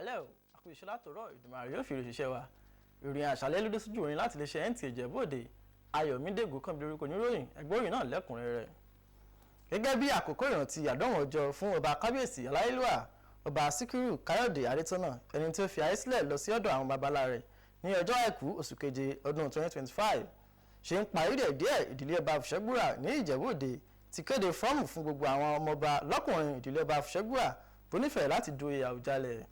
kálẹ̀ o àkójọ látọ̀rọ̀ ìdùnnú yóò fi òṣìṣẹ́ wa ìròyìn àṣálẹ́ ló dé sójú orin láti lè ṣe Nta Ijebu Ode Ayọ̀mídé kan bí orúkọ oníròyìn ẹgbẹ́ òyìn náà lẹ́kùnrẹ́rẹ́. Gẹ́gẹ́ bí àkókò ìrántí àdánwò ọjọ́ fún ọba kábíyèsí aláyélúwà ọba Síkírù Káyọ̀dé Adétọ́nà ẹni tí ó fi ayé sílẹ̀ lọ sí ọ̀dọ̀ àwọn babalá rẹ̀ ní ọjọ́ àìkú oṣù keje ọdún 2025 ṣe ń parí díẹ̀ ìdílé ọba Fùṣẹ́gbùrà ní Ìjẹ̀bú Òde ti kéde fọ́ọ̀mù fún gbogbo àwọn ọmọọba lọ́kùnrin ìdílé ọba Fùṣẹ́gbùrà tó nífẹ̀ẹ́ láti du oyè Àwùjalẹ̀.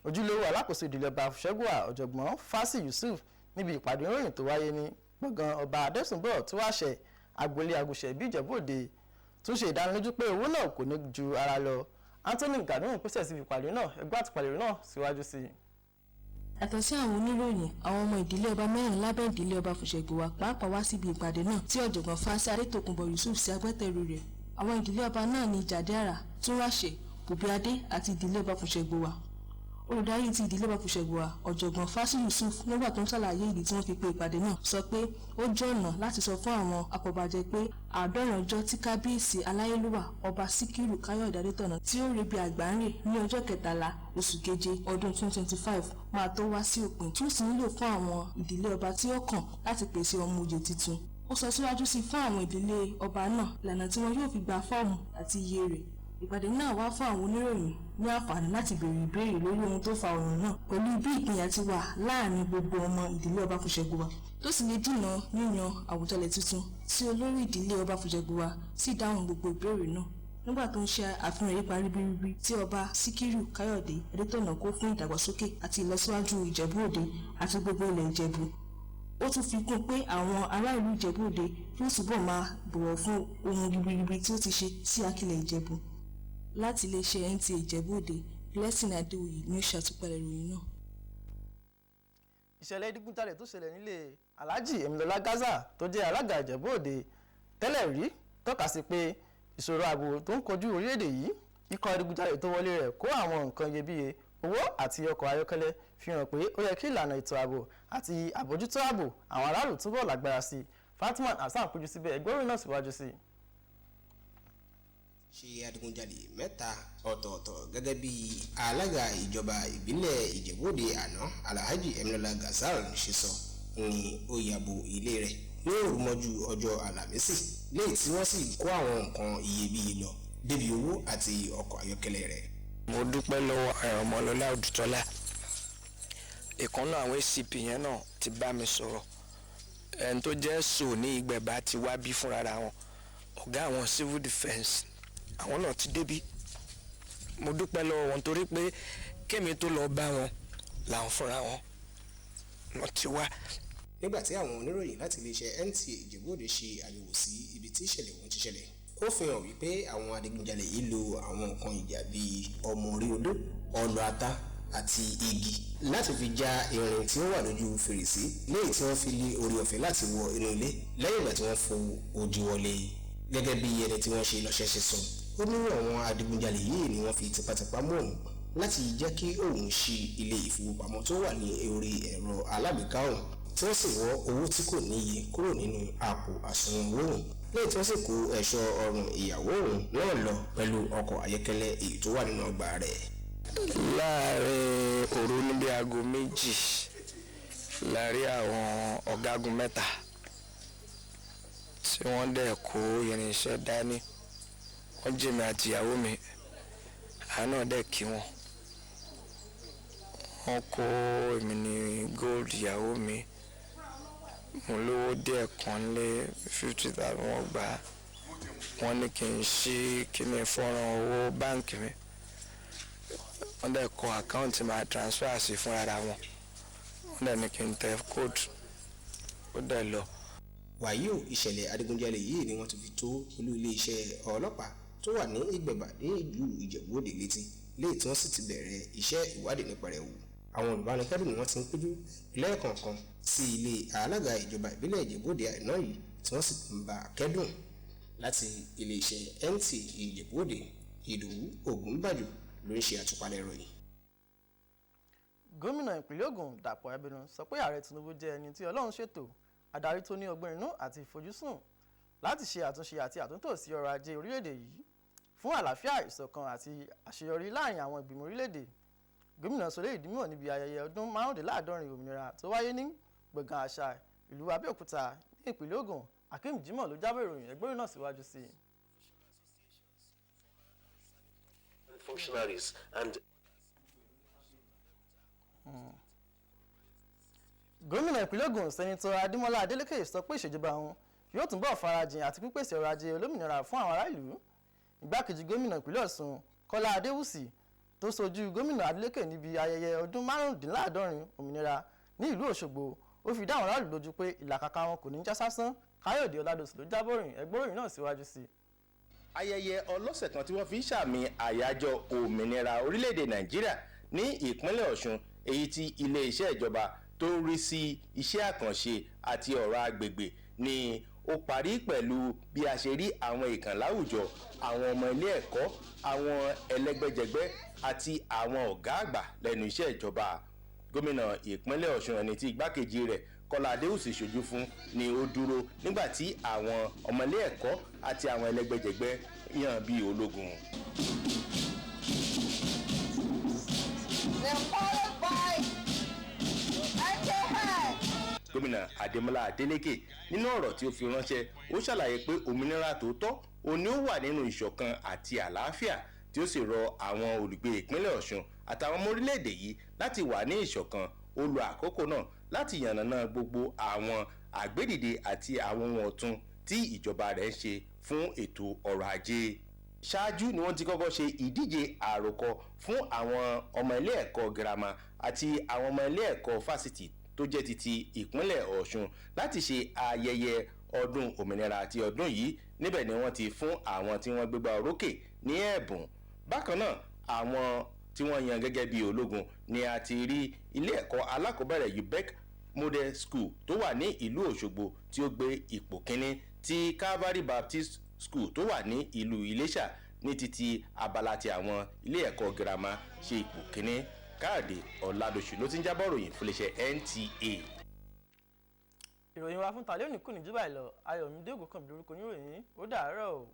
Ojúlówó alákòóso ìdílé ọba Fùṣẹ́gbùrà ọ̀jọ̀gbọ́n Fásì Yusuf níbi ìpàdé ìròyìn tó wáyé ní gbọ̀ngàn ọba Adésùnbọ̀ tó wáṣẹ agboolé Agùṣẹ̀ bí Ìjẹ̀bú Òde tún ṣe ìdánilójú pé owó náà kò ní ju ara lọ. Anthony Gàdúrà pèsè sí ìpàdé náà ẹgbẹ́ àtìpàdé náà síwájú sí i. Yàtọ̀ sí àwọn oníròyìn àwọn ọmọ ìdílé ọba mẹ́rin lábẹ́ ìdílé ọba Fùṣẹ́gbùrà pàápàá wá síbi ìpàdé náà tí ọ̀jọ̀gbọ́n Fásì Adétòkunbọ̀ Yusuf sí agbátẹrù rẹ̀. Àwọn ìdílé ọba náà ní Ìjàdẹ́rà Túnráṣe Bùbíadé àti ìdílé ọba Fùṣẹ́gbùrà. Olùdarí ti ìdílé ọba Fùṣẹ́gbùrà ọ̀jọ̀gbọ́n Fásì Yusuf nígbà tó ń ṣàlàyé ìdí tí wọ́n fi pe ìpàdé náà sọ pé ó jẹ́ ọ̀nà láti sọ fún àwọn afọbajẹ pé àádọ́rin ọjọ́ tí kábíyèsí aláyélúwà ọba Síkírù Káyọ̀dé Adétọ́nà tí ó rebi àgbáńrè ní ọjọ́ kẹtàlá oṣù keje ọdún 2025 máa tó wá sí òpin tí ó sì nílò fún àwọn ìdílé ọba tí ó kàn láti pèsè ọmọ òye tuntun. Ó sọ síwájú sí fún àwọn ìdílé ọba náà ìlànà tí wọn yóò fi gba fọ́ọ̀mù àti iye rẹ̀. Ìpàdé náà wá fún àwọn oníròyìn ní àǹfààní láti béèrè ìbéèrè lórí ohun tó fa ọ̀rọ̀ náà pẹ̀lú bí ìpínyà ti wà láàrin gbogbo ọmọ ìdílé ọba Fùṣẹ́gbùrà tó sì lè dínà yíyan Àwùjalẹ̀ tuntun tí olórí ìdílé ọba Fùṣẹ́gbùrà sì dáhùn gbogbo ìbéèrè náà nígbà tó ń ṣe àfihàn ipa ribiribi tí ọba Síkírù Káyọ̀dé Adétọ́nà kó fún ìdàgbàsókè àti ìlọsíwájú Ìjẹ̀bú Òde àti gbogbo ilẹ̀ Ìjẹ̀bú. Ó tún fi kún pé àwọn ará ìlú Ìjẹ̀bú Òde yóò túbọ̀ máa bọ̀wọ̀ fún ohun ribiribi tí ó ti ṣe sí akílẹ̀ Ìjẹ̀bú. Láti iléeṣẹ́ Nta Ijebu Ode Blessing Adéoyè ní ìṣàtúpalẹ̀ ìròyìn náà. Ìṣẹ̀lẹ̀ ìdígunjalè tó ṣẹlẹ̀ nílé Alhaji Emilọlá Gaza tó jẹ́ alága Ìjẹ̀bú Òde tẹ́lẹ̀ rí tọ́ka sí pé ìṣòro ààbò tó ń kojú orílẹ̀-èdè yìí ikọ̀ ìdígunjalè tó wọlé rẹ̀ kó àwọn nǹkan iyebíye owó àti ọkọ̀ ayọ́kẹ́lẹ́ fi hàn pé ó yẹ kí ìlànà ètò ààbò àti àbójútó ààbò àwọn aráàlú túbọ̀ lágbára sí i. Fatima Hasan péjú síbẹ̀ ẹgbẹ́ orin náà síwájú sí i. Ṣe adigunjalè mẹ́ta ọ̀tọ̀ọ̀tọ̀ gẹ́gẹ́ bí alága ìjọba ìbílẹ̀ Ìjẹ̀bú Òde àná Alhaji Emilọlá Gaza ṣe sọ ní ó yàbò ilé rẹ̀ ní òrùmọ́jú ọjọ́ Àlàmísì lẹ́yìn tí wọ́n sì kó àwọn nǹkan iyebíye lọ débi owó àti ọkọ̀ ayọ́kẹ́lẹ́ rẹ̀. Mo dúpẹ́ lọ́wọ́ Ọmọlọ́lá Odùtọ́lá ìkànnà àwọn ACP yẹn náà ti bá mi sọ̀rọ̀ ẹni tó jẹ́ sò ní Ìgbẹ̀bà ti wá bí fúnra wọn ọ̀gá àwọn civil defence àwọn náà ti débí. Mo dúpẹ́ lọ́wọ́ wọn torí pé kémi tó lọ bá wọn làwọn fúnra wọn wọ́n ti wá. Nígbà tí àwọn oníròyìn láti iléeṣẹ́ Nta Ijebu Ode ṣe àyẹ̀wò sí ibi tí ìṣẹ̀lẹ̀ wọn ti ṣẹlẹ̀ ó fi hàn wípé àwọn adigunjalè yìí lo àwọn nǹkan ìjà bíi ọmọ orí odó ọlọ ata àti igi láti fi já irin tí ó wà lójú fèrèsé lẹ́yìn tí wọ́n fi lé orí ọ̀fẹ́ láti wọ inú ilé lẹ́yìn ìgbà tí wọ́n fo odi wọlé. Gẹ́gẹ́ bí ẹni tí wọ́n ṣe lọ́ṣẹ́ ṣe sọ ó ní àwọn adigunjalè yìí ni wọ́n fi tipátipá mú òun láti jẹ́ kí òun ṣí ilé ìfowópamọ́ tó wà ní orí ẹ̀rọ alágbèéká òun tí wọ́n sì wọ́ owó tí kò níye kúrò nínú àpò àsùnwọ̀n òun lẹ́yìn tí wọ́n sì kó ẹ̀ṣọ́ ọrùn ìyàwó òun náà lọ pẹ̀lú ọkọ̀ ayọ́kẹ́lẹ́ èyí tó wà nínú ọgbà rẹ̀. Láàárín òru níbi aago 2 láàárín àwọn ọ̀gágun 3 tí wọ́n dẹ̀ kó irinṣẹ́ dání wọ́n jí mi àti ìyàwó mi àánú dẹ̀ kí wọ́n kó èmi ní gold ìyàwó mi mo lówó díẹ̀ kan lé 50,000 wọ́n gbà wọ́n ní kí n ṣí kíní fọ́nrán owó báǹkì mi wọ́n dẹ̀ kọ àkáǹtì máa transfer sí fún ara wọn wọ́n dẹ̀ ní kí n tẹ code ó dẹ̀ lọ. Wàyí o ìṣẹ̀lẹ̀ adigunjalè yìí ni wọ́n ti fi tó olú iléeṣẹ́ ọlọ́pàá tó wà ní Ìgbẹ̀bà ní ìlú Ìjẹ̀bú Òde létí lẹ́yìn tí wọ́n sì ti bẹ̀rẹ̀ iṣẹ́ ìwádìí nípa rẹ̀ wò. Àwọn olùbánikẹ́dùn ni wọ́n ti ń péjú lẹ́ẹ̀kọ̀ọ̀kan sí ilé alága ìjọba ìbílẹ̀ Ìjẹ̀bú Òde àná yìí tí wọ́n sì ń bá kẹ́dùn. Láti iléeṣẹ́ Nta Ijebu Ode Ìdòwú Ògúnbàjò ló ń ṣe àtúpalẹ̀ ìròyìn. Gómìnà ìpínlẹ̀ Ògùn Dàpọ̀ Abẹnú sọ pé ààrẹ Tinubu jẹ́ ẹni tí Ọlọ́run ṣètò adarí tó ní ọgbọ́n inú àti ìfojúsùn láti ṣe àtúnṣe àti àtúntò sí ọrọ̀ ajé orílẹ̀-èdè yìí fún àlàáfíà ìṣọ̀kan àti àṣeyọrí láàrin àwọn ìgbìmọ̀ orílẹ̀-èdè. gómìnà sọlẹ̀ ìdí mímọ̀ níbi ayẹyẹ ọdún márùndínláàádọ́rin òmìnira tó wáyé ní gbọ̀ngàn àṣà ìlú Abẹ́òkúta ní ìpínlẹ̀ Ògùn. Akeem Jimoh ló jábọ̀ ìròyìn ẹgbẹ́ náà síwájú sí i. Functionaries and gómìnà ìpínlẹ̀ Ògùn sẹ́nitọ́ Adémọ́lá Adélékè sọ pé ìṣèjọba òun yóò túnbọ̀ farajìn àti pípèsè ọrọ̀ ajé olómìnira fún àwọn ará ìlú. Igbákejì gómìnà ìpínlẹ̀ Ọ̀ṣun Kọ́lá Adéwùsì tó ṣojú gómìnà Adélékè níbi ayẹyẹ ọdún márùndínláàádọ́rin òmìnira ní ìlú Òṣogbo ó fi dá àwọn aráàlú lójú pé ìlàkàkà wọn kò ní já sásán. Káyọ̀dé Ọládòsì ló jábọ̀ ìròyìn ẹgbẹ́ ìròyìn náà síwájú sí i. Ayẹyẹ ọlọ́sẹ̀ kan tí wọ́n fi ń ṣàmì àyájọ́ òmìnira orílẹ̀-èdè Nàìjíríà ní ìpínlẹ̀ Ọ̀ṣun, èyí tí ilé-iṣẹ́ ìjọba tó ń rí sí iṣẹ́ àkànṣe àti ọ̀rọ̀ agbègbè ni ó parí pẹ̀lú bí a ṣe rí àwọn ìkàn láwùjọ, àwọn ọmọ ilé ẹ̀kọ́, àwọn ẹlẹ́gbẹ́jẹgbẹ́ àti àwọn ọ̀gá àgbà lẹ́nu iṣẹ́ ìjọba. Gómìnà ìpínlẹ̀ Ọ̀ṣun ẹni tí igbákejì rẹ̀ Kọ́lá Adéwùsì ṣojú fún ni ó dúró nígbà tí àwọn ọmọ ilé ẹ̀kọ́ àti àwọn ẹlẹ́gbẹ́jẹgbẹ́ yàn bí ológun. Gómìnà Adémọ́lá Adélékè nínú ọ̀rọ̀ tí ó fi ránṣẹ́ ó ṣàlàyé pé òmìnira tòótọ́ òní ó wà nínú ìṣọ̀kan àti àlàáfíà, tí ó sì rọ àwọn olùgbé ìpínlẹ̀ Ọ̀ṣun àtàwọn ọmọ orílẹ̀-èdè yìí láti wà ní ìṣọ̀kan. Ó lo àkókò náà láti yànnàná gbogbo àwọn àgbédìde àti àwọn ohun ọ̀tun tí ìjọba rẹ̀ ń ṣe fún ètò ọrọ̀ ajé. Ṣáájú ni wọ́n ti kọ́kọ́ ṣe ìdíje àròkọ fún àwọn ọmọ ilé ẹ̀kọ́ girama àti àwọn ọmọ ilé ẹ̀kọ́ fásitì tó jẹ́ ti ìpínlẹ̀ Ọ̀ṣun láti ṣe ayẹyẹ ọdún òmìnira àti ọdún yìí. Níbẹ̀ ni wọ́n ti fún àwọn tí wọ́n gbégbá orókè ní ẹ̀bùn. Bákan náà, àwọn tí wọ́n yan gẹ́gẹ́ bí ológun ni a ti rí ilé ẹ̀kọ́ alákọ̀ọ́bẹ̀rẹ̀ UBEC Model School tó wà ní ìlú Òṣogbo tí ó gbé ipò kínní, tí Calvary Baptist School tó wà ní ìlú Iléṣà ní títí abala ti àwọn ilé ẹ̀kọ́ girama ṣe ipò kínní. Káyọ̀dé Ọládòsì ló ti ń jábọ̀ ròyìn fún iléeṣẹ́ NTA. Ìròyìn wa fún tàlẹ́ òní kù ní jùbà ìlọ. Ayọ̀mídé Ògúnkànmí lórúkọ oníròyìn. Ó dàárọ̀ o.